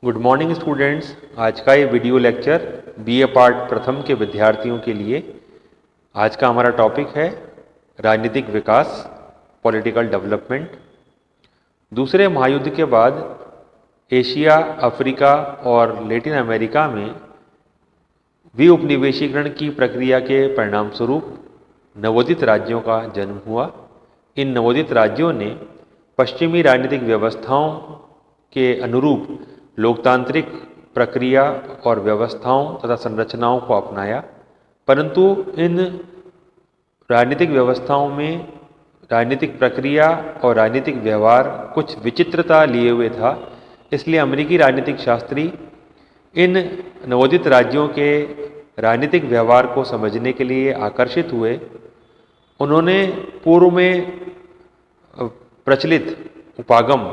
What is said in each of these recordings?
Good morning students. आज का ये वीडियो लेक्चर बीए पार्ट प्रथम के विद्यार्थियों के लिए। आज का हमारा टॉपिक है राजनीतिक विकास, पॉलिटिकल डेवलपमेंट। दूसरे महायुद्ध के बाद एशिया, अफ्रीका और लैटिन अमेरिका में विउपनिवेशीकरण की प्रक्रिया के परिणाम स्वरूप नवोदित राज्यों का जन्म हुआ। इन नवोदित राज्यों ने पश्चिमी राजनीतिक व्यवस्थाओं के अनुरूप लोकतांत्रिक प्रक्रिया और व्यवस्थाओं तथा संरचनाओं को अपनाया, परंतु इन राजनीतिक व्यवस्थाओं में राजनीतिक प्रक्रिया और राजनीतिक व्यवहार कुछ विचित्रता लिए हुए था। इसलिए अमेरिकी राजनीतिक शास्त्री इन नवोदित राज्यों के राजनीतिक व्यवहार को समझने के लिए आकर्षित हुए। उन्होंने पूर्व में प्रचलित उपागम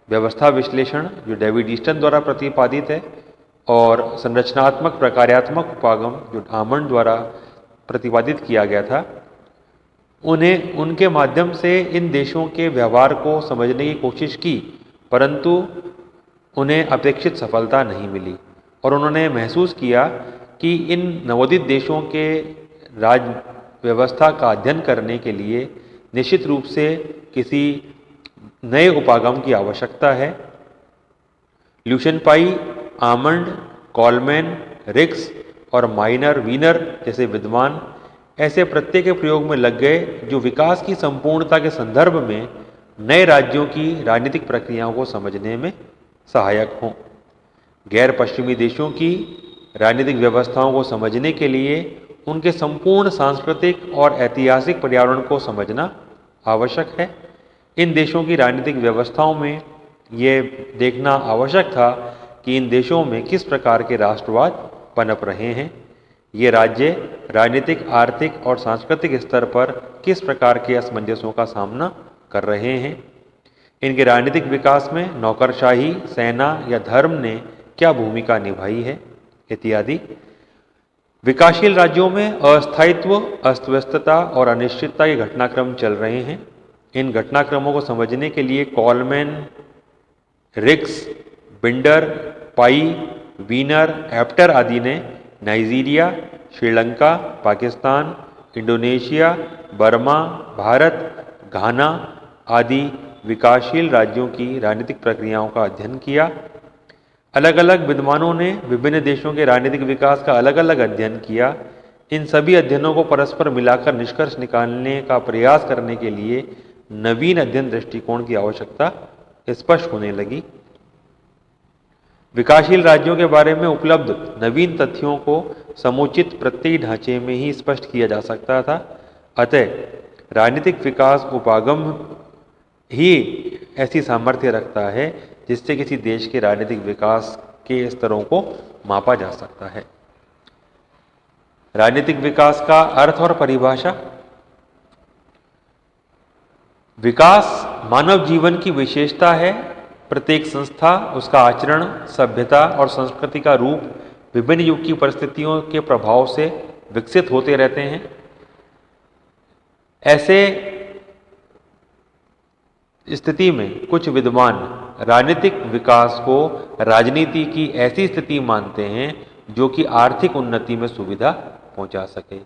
व्यवस्था विश्लेषण, जो डेविड ईस्टन द्वारा प्रतिपादित है, और संरचनात्मक प्रकार्यात्मक उपागम, जो आमंड द्वारा प्रतिपादित किया गया था, उनके माध्यम से इन देशों के व्यवहार को समझने की कोशिश की, परंतु उन्हें अपेक्षित सफलता नहीं मिली। और उन्होंने महसूस किया कि इन नवोदित देशों के राज व्यवस्था का अध्ययन करने के लिए निश्चित रूप से किसी नए उपागम की आवश्यकता है। ल्यूशियन पाई, आमंड, कॉलमैन, रिक्स और माइनर वीनर जैसे विद्वान ऐसे प्रत्यय के प्रयोग में लग गए जो विकास की संपूर्णता के संदर्भ में नए राज्यों की राजनीतिक प्रक्रियाओं को समझने में सहायक हों। गैर पश्चिमी देशों की राजनीतिक व्यवस्थाओं को समझने के लिए उनके संपूर्ण सांस्कृतिक और ऐतिहासिक पर्यावरण को समझना आवश्यक है। इन देशों की राजनीतिक व्यवस्थाओं में ये देखना आवश्यक था कि इन देशों में किस प्रकार के राष्ट्रवाद पनप रहे हैं, ये राज्य राजनीतिक, आर्थिक और सांस्कृतिक स्तर पर किस प्रकार के असमंजसों का सामना कर रहे हैं, इनके राजनीतिक विकास में नौकरशाही, सेना या धर्म ने क्या भूमिका निभाई है इत्यादि। विकासशील राज्यों में अस्थायित्व, अस्तव्यस्तता और अनिश्चितता के घटनाक्रम चल रहे हैं। इन घटनाक्रमों को समझने के लिए कॉलमैन, रिक्स, बिंडर, पाई, वीनर, एप्टर आदि ने Nigeria, Sri Lanka, Pakistan, Indonesia, Burma, Bharat, Ghana आदि विकासशील राज्यों की राजनीतिक प्रक्रियाओं का अध्ययन किया। अलग अलग विद्वानों ने विभिन्न देशों के राजनीतिक विकास का अलग अलग अध्ययन किया। इन सभी अध्ययनों को परस्पर मिलाकर निष्कर्ष निकालने का प्रयास करने के लिए नवीन अध्ययन दृष्टिकोण की आवश्यकता स्पष्ट होने लगी। विकासशील राज्यों के बारे में उपलब्ध नवीन तथ्यों को समुचित प्रत्ययी ढांचे में ही स्पष्ट किया जा सकता था। अतः राजनीतिक विकास उपागम ही ऐसी सामर्थ्य रखता है जिससे किसी देश के राजनीतिक विकास के स्तरों को मापा जा सकता है। राजनीतिक विकास का अर्थ और परिभाषा। विकास मानव जीवन की विशेषता है। प्रत्येक संस्था, उसका आचरण, सभ्यता और संस्कृति का रूप विभिन्न युग की परिस्थितियों के प्रभाव से विकसित होते रहते हैं। ऐसे स्थिति में कुछ विद्वान राजनीतिक विकास को राजनीति की ऐसी स्थिति मानते हैं जो कि आर्थिक उन्नति में सुविधा पहुंचा सके।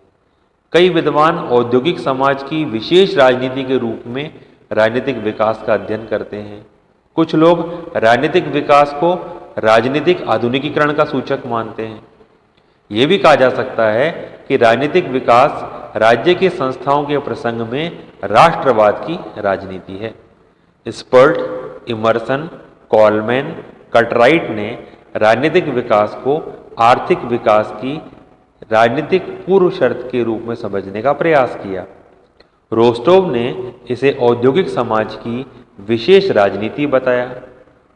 कई विद्वान औद्योगिक समाज की विशेष राजनीति के रूप में राजनीतिक विकास का अध्ययन करते हैं। कुछ लोग राजनीतिक विकास को राजनीतिक आधुनिकीकरण का सूचक मानते हैं। यह भी कहा जा सकता है कि राजनीतिक विकास राज्य की संस्थाओं के प्रसंग में राष्ट्रवाद की राजनीति है। स्पर्ट, इमर्सन, कॉलमैन, कटराइट ने राजनीतिक विकास को आर्थिक विकास की राजनीतिक पूर्व शर्त के रूप में समझने का प्रयास किया। रोस्टोव ने इसे औद्योगिक समाज की विशेष राजनीति बताया।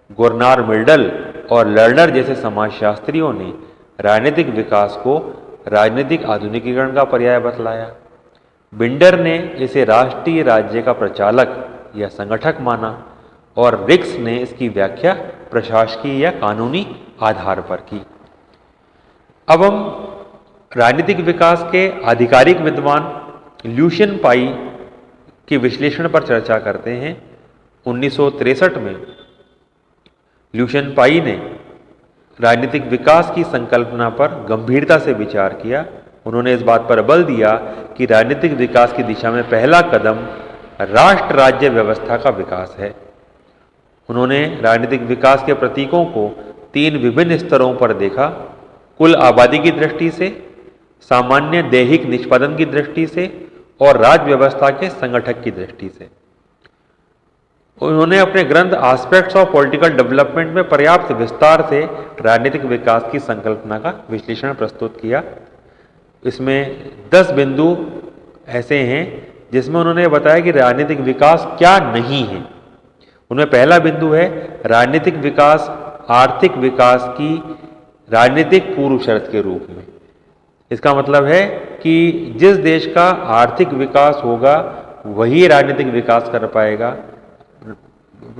गुरनार मिल्डल और लर्नर जैसे समाजशास्त्रियों ने राजनीतिक विकास को राजनीतिक आधुनिकीकरण का पर्याय बतलाया। बिंडर ने इसे राष्ट्रीय राज्य का प्रचालक या संगठक माना और रिक्स ने इसकी व्याख्या प्रशासकीय या कानूनी आधार पर की। अब हम राजनीतिक विकास के आधिकारिक विद्वान ल्यूशियन पाई के विश्लेषण पर चर्चा करते हैं। 1963 में ल्यूशियन पाई ने राजनीतिक विकास की संकल्पना पर गंभीरता से विचार किया। उन्होंने इस बात पर बल दिया कि राजनीतिक विकास की दिशा में पहला कदम राष्ट्र राज्य व्यवस्था का विकास है। उन्होंने राजनीतिक विकास के प्रतीकों को 3 विभिन्न स्तरों पर देखा, कुल आबादी की दृष्टि से, सामान्य दैहिक निष्पादन की दृष्टि से और राज्य व्यवस्था के संगठक की दृष्टि से। उन्होंने अपने ग्रंथ एस्पेक्ट्स ऑफ पॉलिटिकल डेवलपमेंट में पर्याप्त विस्तार से राजनीतिक विकास की संकल्पना का विश्लेषण प्रस्तुत किया। इसमें 10 बिंदु ऐसे हैं जिसमें उन्होंने बताया कि राजनीतिक विकास क्या नहीं है। उनमें पहला बिंदु है राजनीतिक विकास आर्थिक विकास की राजनीतिक पूर्व शर्त के रूप में। इसका मतलब है कि जिस देश का आर्थिक विकास होगा वही राजनीतिक विकास कर पाएगा,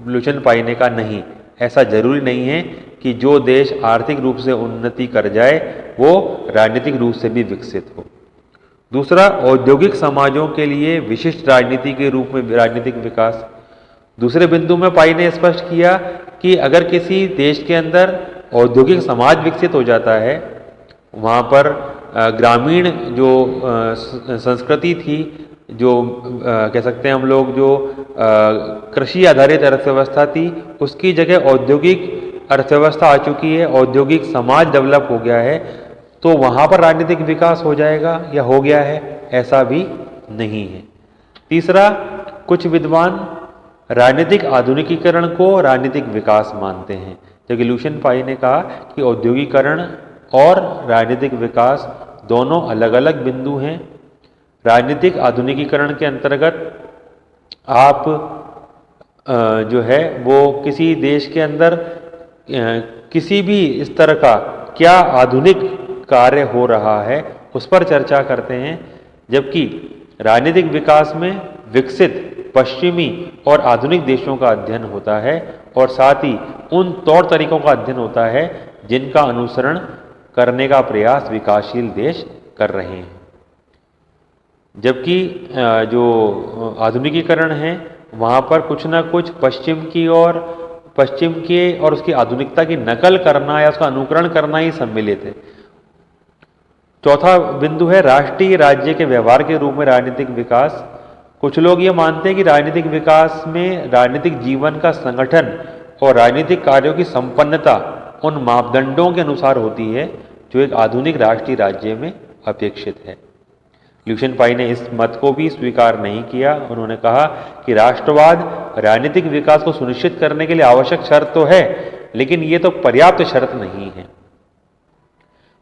लुशन पाइने का नहीं। ऐसा जरूरी नहीं है कि जो देश आर्थिक रूप से उन्नति कर जाए वो राजनीतिक रूप से भी विकसित हो। दूसरा, औद्योगिक समाजों के लिए विशिष्ट राजनीति के रूप में राजनीतिक विकास। दूसरे बिंदु में पाई ने स्पष्ट किया कि अगर किसी देश के अंदर औद्योगिक समाज विकसित हो जाता है, वहाँ पर ग्रामीण जो संस्कृति थी, जो कह सकते हैं हम लोग जो कृषि आधारित अर्थव्यवस्था थी, उसकी जगह औद्योगिक अर्थव्यवस्था आ चुकी है, औद्योगिक समाज डेवलप हो गया है, तो वहाँ पर राजनीतिक विकास हो जाएगा या हो गया है, ऐसा भी नहीं है। तीसरा, कुछ विद्वान राजनीतिक आधुनिकीकरण को राजनीतिक विकास मानते हैं, जबकि लुशन पाई ने कहा कि औद्योगिकरण और राजनीतिक विकास दोनों अलग अलग बिंदु हैं। राजनीतिक आधुनिकीकरण के अंतर्गत आप जो है वो किसी देश के अंदर किसी भी इस तरह का क्या आधुनिक कार्य हो रहा है उस पर चर्चा करते हैं, जबकि राजनीतिक विकास में विकसित पश्चिमी और आधुनिक देशों का अध्ययन होता है और साथ ही उन तौर तरीकों का अध्ययन होता है जिनका अनुसरण करने का प्रयास विकासशील देश कर रहे हैं। जबकि जो आधुनिकीकरण है वहाँ पर कुछ ना कुछ पश्चिम के और उसकी आधुनिकता की नकल करना या उसका अनुकरण करना ही सम्मिलित है। चौथा बिंदु है राष्ट्रीय राज्य के व्यवहार के रूप में राजनीतिक विकास। कुछ लोग ये मानते हैं कि राजनीतिक विकास में राजनीतिक जीवन का संगठन और राजनीतिक कार्यों की संपन्नता उन मापदंडों के अनुसार होती है जो एक आधुनिक राष्ट्रीय राज्य में अपेक्षित है। ल्यूशन पाई ने इस मत को भी स्वीकार नहीं किया। उन्होंने कहा कि राष्ट्रवाद राजनीतिक विकास को सुनिश्चित करने के लिए आवश्यक शर्त तो है, लेकिन ये तो पर्याप्त शर्त नहीं है।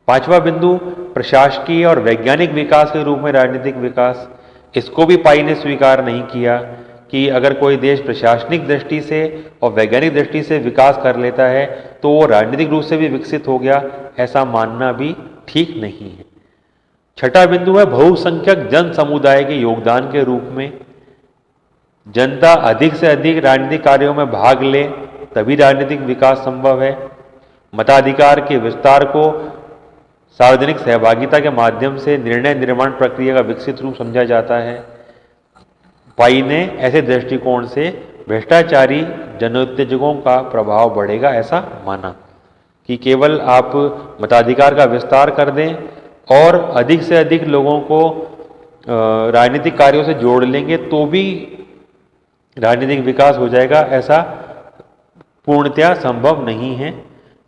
पांचवा बिंदु प्रशासकीय और वैज्ञानिक विकास के रूप में राजनीतिक विकास। इसको भी पाई ने स्वीकार नहीं किया कि अगर कोई देश प्रशासनिक दृष्टि से और वैज्ञानिक दृष्टि से विकास कर लेता है तो वो राजनीतिक रूप से भी विकसित हो गया, ऐसा मानना भी ठीक नहीं है। छठा बिंदु है बहुसंख्यक जन समुदाय के योगदान के रूप में। जनता अधिक से अधिक राजनीतिक कार्यों में भाग ले तभी राजनीतिक विकास संभव है। मताधिकार के विस्तार को सार्वजनिक सहभागिता के माध्यम से निर्णय निर्माण प्रक्रिया का विकसित रूप समझा जाता है। पाई ने ऐसे दृष्टिकोण से भ्रष्टाचारी जनोत्तेजकों का प्रभाव बढ़ेगा ऐसा माना कि केवल आप मताधिकार का विस्तार कर दें और अधिक से अधिक लोगों को राजनीतिक कार्यों से जोड़ लेंगे तो भी राजनीतिक विकास हो जाएगा, ऐसा पूर्णतया संभव नहीं है।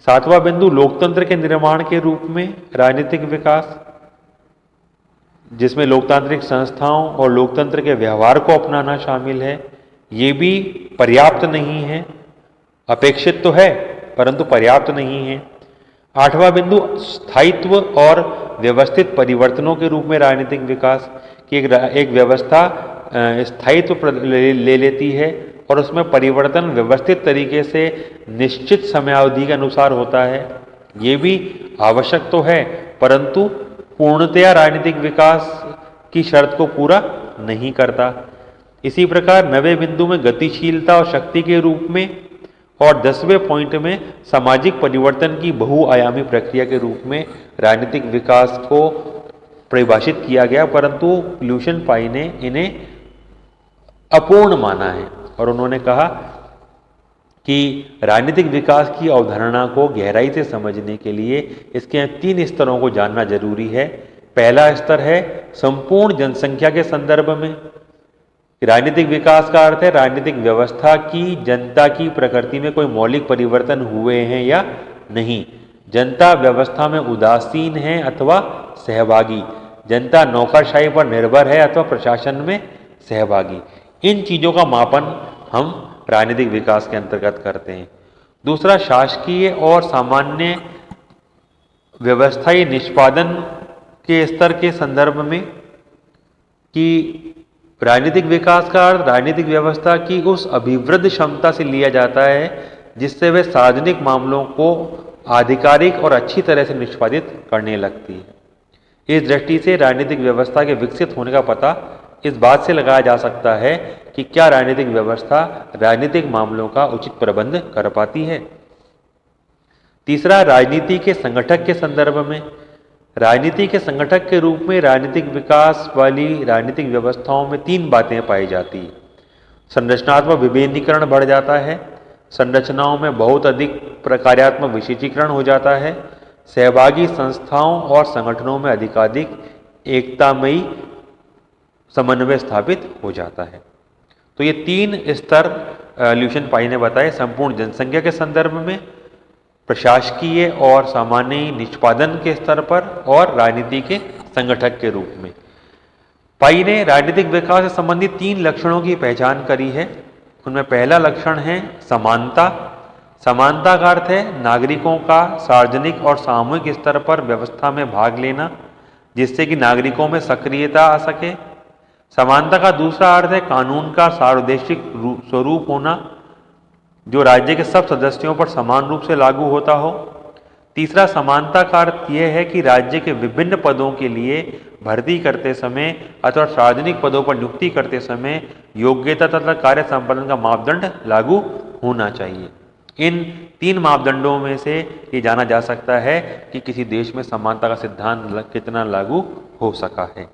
सातवां बिंदु लोकतंत्र के निर्माण के रूप में राजनीतिक विकास, जिसमें लोकतांत्रिक संस्थाओं और लोकतंत्र के व्यवहार को अपनाना शामिल है। ये भी पर्याप्त नहीं है, अपेक्षित तो है परंतु पर्याप्त नहीं है। आठवां बिंदु स्थायित्व और व्यवस्थित परिवर्तनों के रूप में राजनीतिक विकास की एक व्यवस्था स्थायित्व ले लेती है और उसमें परिवर्तन व्यवस्थित तरीके से निश्चित समयावधि के अनुसार होता है। ये भी आवश्यक तो है परंतु पूर्णतया राजनीतिक विकास की शर्त को पूरा नहीं करता। इसी प्रकार 9वें बिंदु में गतिशीलता और शक्ति के रूप में और 10वें पॉइंट में सामाजिक परिवर्तन की बहुआयामी प्रक्रिया के रूप में राजनीतिक विकास को परिभाषित किया गया, परंतु ल्यूशन पाई ने इन्हें अपूर्ण माना है और उन्होंने कहा कि राजनीतिक विकास की अवधारणा को गहराई से समझने के लिए इसके 3 स्तरों को जानना जरूरी है। पहला स्तर है संपूर्ण जनसंख्या के संदर्भ में। राजनीतिक विकास का अर्थ है राजनीतिक व्यवस्था की जनता की प्रकृति में कोई मौलिक परिवर्तन हुए हैं या नहीं, जनता व्यवस्था में उदासीन है अथवा सहभागी, जनता नौकरशाही पर निर्भर है अथवा प्रशासन में सहभागी। इन चीज़ों का मापन हम राजनीतिक विकास के अंतर्गत करते हैं। दूसरा, शासकीय और सामान्य व्यवस्थाई निष्पादन के स्तर के संदर्भ में कि राजनीतिक विकास का अर्थ राजनीतिक व्यवस्था की उस अभिवृद्ध क्षमता से लिया जाता है जिससे वे सार्वजनिक मामलों को आधिकारिक और अच्छी तरह से निष्पादित करने लगती है। इस दृष्टि से राजनीतिक व्यवस्था के विकसित होने का पता इस बात से लगाया जा सकता है कि क्या राजनीतिक व्यवस्था राजनीतिक मामलों का उचित प्रबंध कर पाती है। तीसरा, राजनीति के संगठक के संदर्भ में। राजनीति के संगठक के रूप में राजनीतिक विकास वाली राजनीतिक व्यवस्थाओं में 3 बातें पाई जाती हैं। संरचनात्मक विभेदीकरण बढ़ जाता है, संरचनाओं में बहुत अधिक प्रकार्यात्मक विशेषीकरण हो जाता है, सहभागी संस्थाओं और संगठनों में अधिकाधिक एकतामयी समन्वय स्थापित हो जाता है। तो ये 3 स्तर ल्यूशन पाई ने बताए संपूर्ण जनसंख्या के संदर्भ में, प्रशासकीय और सामान्य निष्पादन के स्तर पर और राजनीति के संगठक के रूप में। पाई ने राजनीतिक विकास से संबंधित 3 लक्षणों की पहचान करी है। उनमें पहला लक्षण है समानता। समानता का अर्थ है नागरिकों का सार्वजनिक और सामूहिक स्तर पर व्यवस्था में भाग लेना जिससे कि नागरिकों में सक्रियता आ सके। समानता का दूसरा अर्थ है कानून का सार्वदेशिक स्वरूप होना जो राज्य के सब सदस्यों पर समान रूप से लागू होता हो। तीसरा, समानता का अर्थ यह है कि राज्य के विभिन्न पदों के लिए भर्ती करते समय अथवा सार्वजनिक पदों पर नियुक्ति करते समय योग्यता तथा कार्य संपादन का मापदंड लागू होना चाहिए। इन 3 मापदंडों में से ये जाना जा सकता है कि किसी देश में समानता का सिद्धांत कितना लागू हो सका है।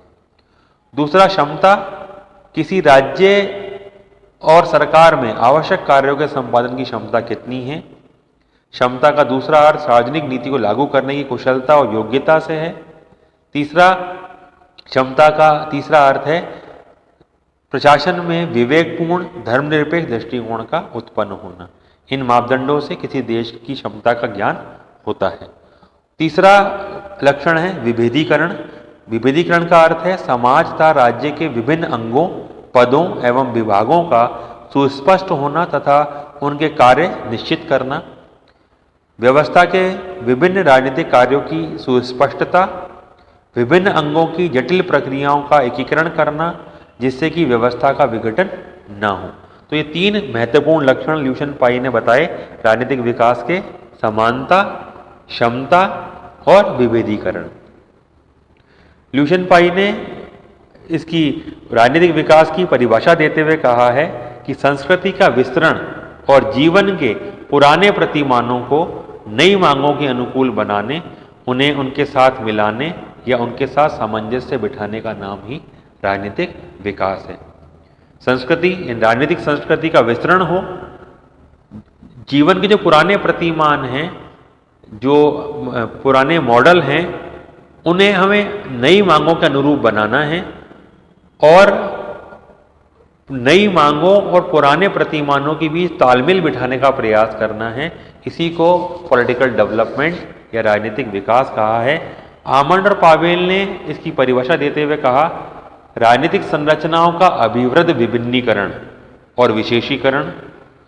दूसरा, क्षमता। किसी राज्य और सरकार में आवश्यक कार्यों के संपादन की क्षमता कितनी है। क्षमता का दूसरा अर्थ सार्वजनिक नीति को लागू करने की कुशलता और योग्यता से है। तीसरा, क्षमता का तीसरा अर्थ है प्रशासन में विवेकपूर्ण धर्मनिरपेक्ष दृष्टिकोण का उत्पन्न होना। इन मापदंडों से किसी देश की क्षमता का ज्ञान होता है। तीसरा लक्षण है विभेदीकरण। विभेदीकरण का अर्थ है समाज तथा राज्य के विभिन्न अंगों, पदों एवं विभागों का सुस्पष्ट होना तथा उनके कार्य निश्चित करना। व्यवस्था के विभिन्न राजनीतिक कार्यों की सुस्पष्टता, विभिन्न अंगों की जटिल प्रक्रियाओं का एकीकरण करना जिससे कि व्यवस्था का विघटन न हो। तो ये 3 महत्वपूर्ण लक्षण ल्यूशन पाई ने बताए राजनीतिक विकास के, समानता, क्षमता और विभेदीकरण। ल्यूशन पाई ने इसकी राजनीतिक विकास की परिभाषा देते हुए कहा है कि संस्कृति का विस्तरण और जीवन के पुराने प्रतिमानों को नई मांगों के अनुकूल बनाने, उन्हें उनके साथ मिलाने या उनके साथ सामंजस्य बिठाने का नाम ही राजनीतिक विकास है। संस्कृति, राजनीतिक संस्कृति का विस्तरण हो, जीवन के जो पुराने प्रतिमान हैं, जो पुराने मॉडल हैं, उन्हें हमें नई मांगों के अनुरूप बनाना है और नई मांगों और पुराने प्रतिमानों के बीच तालमेल बिठाने का प्रयास करना है। इसी को पॉलिटिकल डेवलपमेंट या राजनीतिक विकास कहा है। आमंड और पावेल ने इसकी परिभाषा देते हुए कहा, राजनीतिक संरचनाओं का अभिवृद्ध विभिन्नीकरण और विशेषीकरण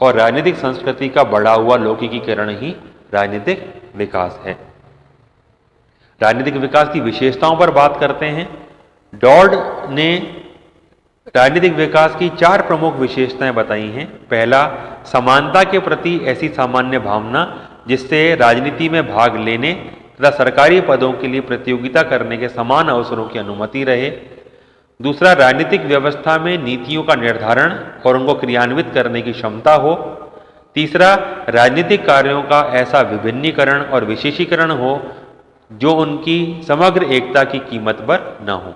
और राजनीतिक संस्कृति का बढ़ा हुआ लौकिकीकरण ही राजनीतिक विकास है। राजनीतिक विकास की विशेषताओं पर बात करते हैं। डॉड ने राजनीतिक विकास की 4 प्रमुख विशेषताएं बताई हैं। पहला, समानता के प्रति ऐसी सामान्य भावना जिससे राजनीति में भाग लेने तथा सरकारी पदों के लिए प्रतियोगिता करने के समान अवसरों की अनुमति रहे। दूसरा, राजनीतिक व्यवस्था में नीतियों का निर्धारण और उनको क्रियान्वित करने की क्षमता हो। तीसरा, राजनीतिक कार्यों का ऐसा विभिन्नीकरण और विशेषीकरण हो जो उनकी समग्र एकता की कीमत पर न हो।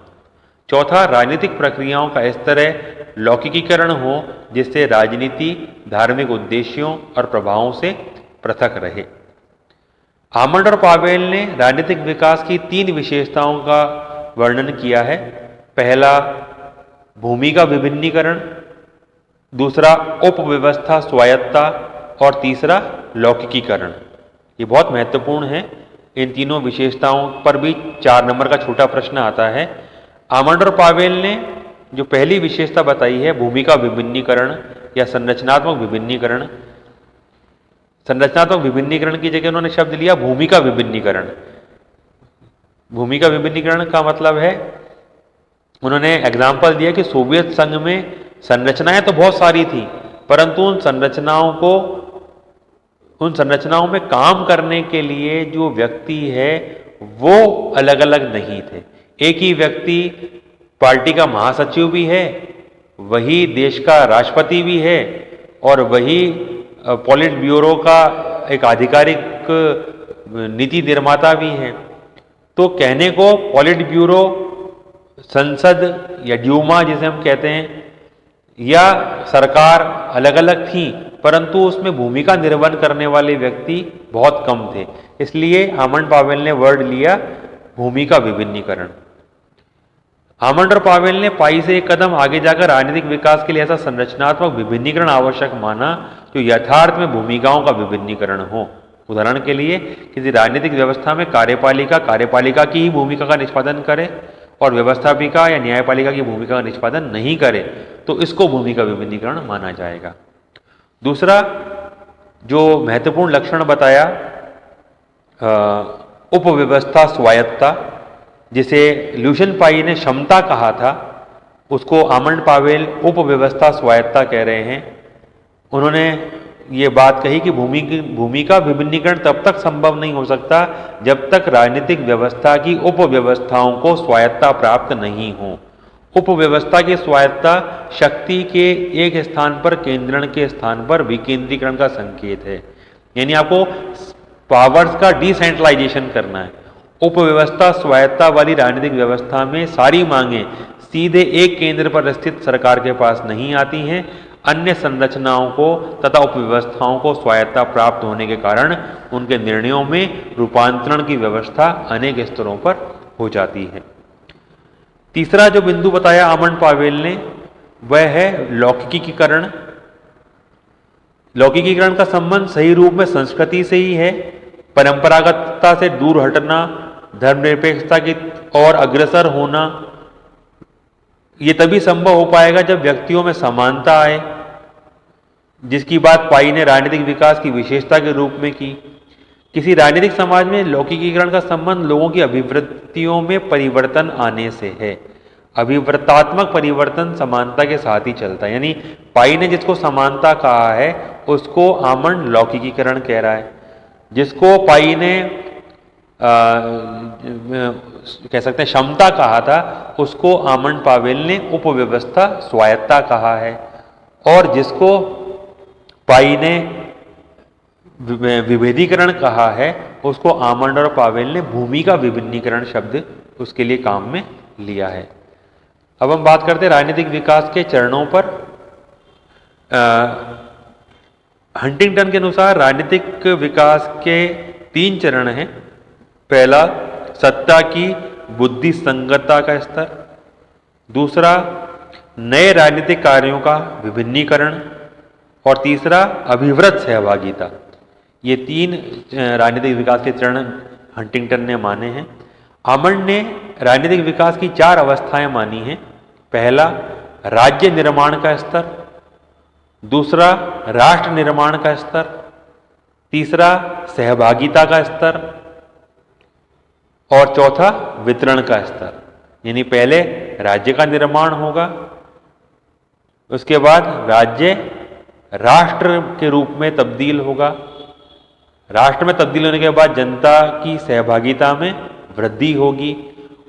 चौथा, राजनीतिक प्रक्रियाओं का इस तरह लौकिकीकरण हो जिससे राजनीति धार्मिक उद्देश्यों और प्रभावों से पृथक रहे। आमंड और पावेल ने राजनीतिक विकास की 3 विशेषताओं का वर्णन किया है। पहला, भूमि का विभिन्नीकरण, दूसरा उपव्यवस्था स्वायत्ता और तीसरा लौकिकीकरण। ये बहुत महत्वपूर्ण है। इन तीनों विशेषताओं पर भी 4 नंबर का छोटा प्रश्न आता है। आमंड और पावेल ने जो पहली विशेषता बताई है, भूमि का विभिन्नीकरण या संरचनात्मक विभिन्नीकरण, संरचनात्मक विभिन्नीकरण की जगह उन्होंने शब्द लिया भूमि का विभिन्नीकरण। भूमि का विभिन्नीकरण का मतलब है, उन्होंने एग्जाम्पल दिया कि सोवियत संघ में संरचनाएं तो बहुत सारी थी, परंतु उन संरचनाओं में काम करने के लिए जो व्यक्ति है वो अलग अलग नहीं थे। एक ही व्यक्ति पार्टी का महासचिव भी है, वही देश का राष्ट्रपति भी है और वही पॉलिट ब्यूरो का एक आधिकारिक नीति निर्माता भी है। तो कहने को पॉलिट ब्यूरो, संसद या ड्यूमा जिसे हम कहते हैं, या सरकार अलग अलग थी, परंतु उसमें भूमिका निर्वहन करने वाले व्यक्ति बहुत कम थे। इसलिए आमंड पावेल ने वर्ड लिया भूमि का विभिन्नीकरण। आमंड और पावेल ने पाई से एक कदम आगे जाकर राजनीतिक विकास के लिए ऐसा संरचनात्मक विभिन्नीकरण आवश्यक माना जो यथार्थ में भूमिकाओं का विभिन्नीकरण हो। उदाहरण के लिए, किसी राजनीतिक व्यवस्था में कार्यपालिका की ही भूमिका का निष्पादन करे और व्यवस्थापिका या न्यायपालिका की भूमिका का निष्पादन नहीं करे, तो इसको भूमि का विभिन्नीकरण माना जाएगा। दूसरा जो महत्वपूर्ण लक्षण बताया, उपव्यवस्था स्वायत्ता, जिसे ल्यूशियन पाई ने क्षमता कहा था, उसको आमंड पावेल उपव्यवस्था स्वायत्ता कह रहे हैं। उन्होंने ये बात कही कि भूमि का विभिन्नीकरण तब तक संभव नहीं हो सकता जब तक राजनीतिक व्यवस्था की उपव्यवस्थाओं को स्वायत्ता प्राप्त नहीं हो। उपव्यवस्था की स्वायत्ता शक्ति के एक स्थान पर केंद्रण के स्थान पर विकेंद्रीकरण का संकेत है। यानी आपको पावर्स का डिसेंट्रलाइजेशन करना है। उपव्यवस्था स्वायत्ता वाली राजनीतिक व्यवस्था में सारी मांगें सीधे एक केंद्र पर स्थित सरकार के पास नहीं आती हैं। अन्य संरचनाओं को तथा उपव्यवस्थाओं को स्वायत्ता प्राप्त होने के कारण उनके निर्णयों में रूपांतरण की व्यवस्था अनेक स्तरों पर हो जाती है। तीसरा जो बिंदु बताया आमंड पावेल ने, वह है लौकिकीकरण। लौकिकीकरण का संबंध सही रूप में संस्कृति से ही है। परंपरागतता से दूर हटना, धर्मनिरपेक्षता की ओर अग्रसर होना, ये तभी संभव हो पाएगा जब व्यक्तियों में समानता आए, जिसकी बात पाई ने राजनीतिक विकास की विशेषता के रूप में की। किसी राजनीतिक समाज में लौकिकीकरण का संबंध लोगों की अभिवृत्तियों में परिवर्तन आने से है। अभिवृत्तात्मक परिवर्तन समानता के साथ ही चलता है। यानी पाई ने जिसको समानता कहा है उसको आमंड लौकिकीकरण कह रहा है। जिसको पाई ने कह सकते हैं क्षमता कहा था, उसको आमंड पावेल ने उपव्यवस्था स्वायत्ता कहा है। और जिसको पाई ने विभेदीकरण कहा है, उसको आमंड और पावेल ने भूमि का विभिन्नीकरण शब्द उसके लिए काम में लिया है। अब हम बात करते हैं राजनीतिक विकास के चरणों पर। हंटिंगटन के अनुसार राजनीतिक विकास के 3 चरण हैं। पहला, सत्ता की बुद्धि संगतता का स्तर। दूसरा, नए राजनीतिक कार्यों का विभिन्नीकरण। और तीसरा, अभिवृत्त सहभागिता। ये 3 राजनीतिक विकास के चरण हंटिंगटन ने माने हैं। आमंड ने राजनीतिक विकास की 4 अवस्थाएं मानी हैं। पहला, राज्य निर्माण का स्तर। दूसरा, राष्ट्र निर्माण का स्तर। तीसरा, सहभागिता का स्तर। और चौथा, वितरण का स्तर। यानी पहले राज्य का निर्माण होगा, उसके बाद राज्य राष्ट्र के रूप में तब्दील होगा। राष्ट्र में तब्दील होने के बाद जनता की सहभागिता में वृद्धि होगी,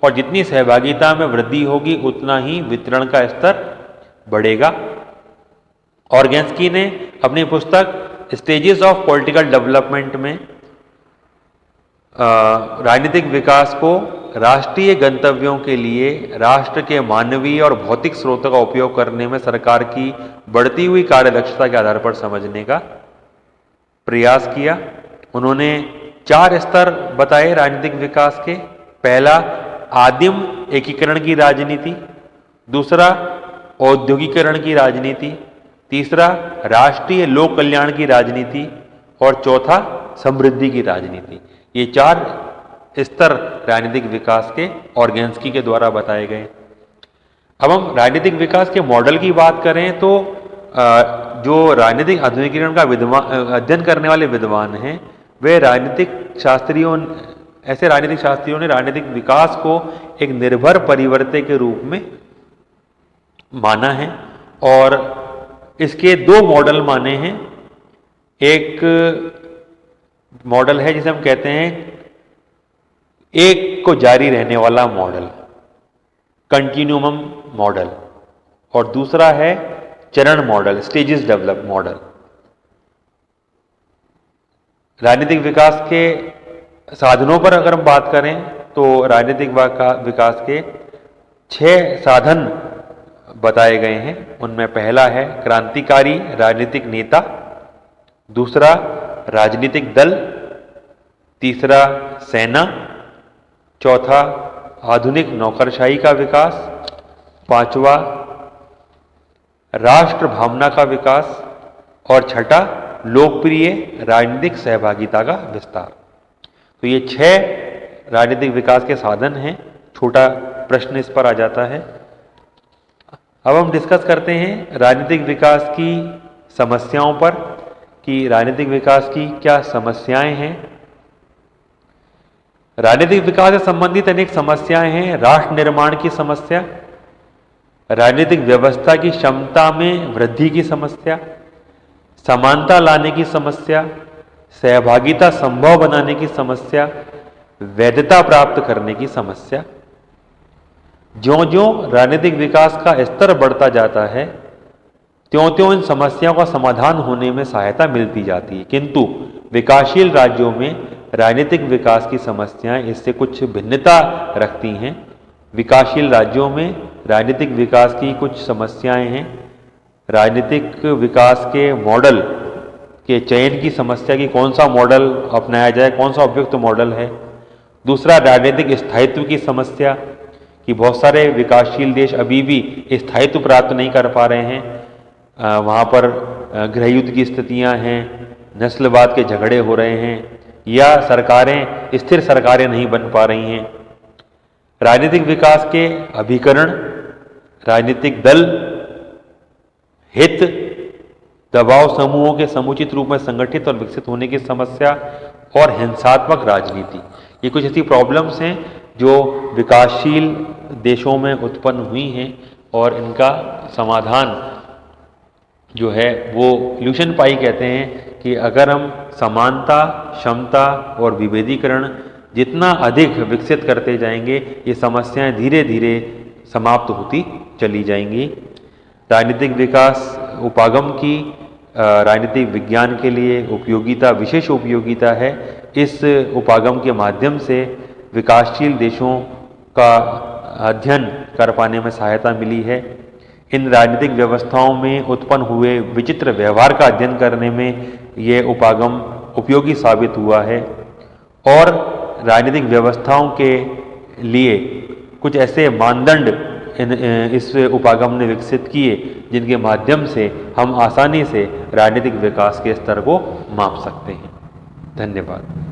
और जितनी सहभागिता में वृद्धि होगी उतना ही वितरण का स्तर बढ़ेगा। ऑर्गेन्स्की ने अपनी पुस्तक स्टेजेस ऑफ पॉलिटिकल डेवलपमेंट में राजनीतिक विकास को राष्ट्रीय गंतव्यों के लिए राष्ट्र के मानवीय और भौतिक स्रोतों का उपयोग करने में सरकार की बढ़ती हुई कार्यदक्षता के आधार पर समझने का प्रयास किया। उन्होंने 4 स्तर बताए राजनीतिक विकास के। पहला, आदिम एकीकरण की राजनीति। दूसरा, औद्योगिकरण की राजनीति। तीसरा, राष्ट्रीय लोक कल्याण की राजनीति। और चौथा, समृद्धि की राजनीति। ये 4 स्तर राजनीतिक विकास के ऑर्गेन्स्की के द्वारा बताए गए। अब हम राजनीतिक विकास के मॉडल की बात करें तो जो राजनीतिक आधुनिकीकरण का अध्ययन करने वाले विद्वान हैं, वे ऐसे राजनीतिक शास्त्रियों ने राजनीतिक विकास को एक निर्भर परिवर्तन के रूप में माना है और इसके 2 मॉडल माने हैं। एक मॉडल है जिसे हम कहते हैं एक को जारी रहने वाला मॉडल, कंटिन्यूम मॉडल, और दूसरा है चरण मॉडल, स्टेजेस डेवलप मॉडल। राजनीतिक विकास के साधनों पर अगर हम बात करें तो राजनीतिक विकास के 6 साधन बताए गए हैं। उनमें पहला है क्रांतिकारी राजनीतिक नेता, दूसरा राजनीतिक दल, तीसरा सेना, चौथा आधुनिक नौकरशाही का विकास, पांचवा राष्ट्र भावना का विकास और छठा लोकप्रिय राजनीतिक सहभागिता का विस्तार। तो ये 6 राजनीतिक विकास के साधन हैं। छोटा प्रश्न इस पर आ जाता है। अब हम डिस्कस करते हैं राजनीतिक विकास की समस्याओं पर कि राजनीतिक विकास की क्या समस्याएं हैं। राजनीतिक विकास से संबंधित अनेक समस्याएं हैं। राष्ट्र निर्माण की समस्या, राजनीतिक व्यवस्था की क्षमता में वृद्धि की समस्या, समानता लाने की समस्या, सहभागिता संभव बनाने की समस्या, वैधता प्राप्त करने की समस्या। ज्यों-ज्यों राजनीतिक विकास का स्तर बढ़ता जाता है त्यों-त्यों इन समस्याओं का समाधान होने में सहायता मिलती जाती है, किंतु विकासशील राज्यों में राजनीतिक विकास की समस्याएं इससे कुछ भिन्नता रखती हैं। विकासशील राज्यों में राजनीतिक विकास की कुछ समस्याएं हैं। राजनीतिक विकास के मॉडल के चयन की समस्या की कौन सा मॉडल अपनाया जाए, कौन सा उपयुक्त मॉडल है। दूसरा, राजनीतिक स्थायित्व की समस्या कि बहुत सारे विकासशील देश अभी भी स्थायित्व प्राप्त नहीं कर पा रहे हैं। वहाँ पर गृहयुद्ध की स्थितियाँ हैं, नस्लवाद के झगड़े हो रहे हैं या सरकारें स्थिर सरकारें नहीं बन पा रही हैं। राजनीतिक विकास के अभिकरण, राजनीतिक दल, हित, दबाव समूहों के समुचित रूप में संगठित और विकसित होने की समस्या और हिंसात्मक राजनीति, ये कुछ ऐसी प्रॉब्लम्स हैं जो विकासशील देशों में उत्पन्न हुई हैं और इनका समाधान जो है वो ल्यूशन पाई कहते हैं कि अगर हम समानता, क्षमता और विभेदीकरण जितना अधिक विकसित करते जाएंगे ये समस्याएं धीरे धीरे समाप्त होती चली जाएंगी। राजनीतिक विकास उपागम की राजनीतिक विज्ञान के लिए उपयोगिता, विशेष उपयोगिता है। इस उपागम के माध्यम से विकासशील देशों का अध्ययन कर पाने में सहायता मिली है। इन राजनीतिक व्यवस्थाओं में उत्पन्न हुए विचित्र व्यवहार का अध्ययन करने में ये उपागम उपयोगी साबित हुआ है और राजनीतिक व्यवस्थाओं के लिए कुछ ऐसे मानदंड इस उपागम ने विकसित किए जिनके माध्यम से हम आसानी से राजनीतिक विकास के स्तर को माप सकते हैं। धन्यवाद।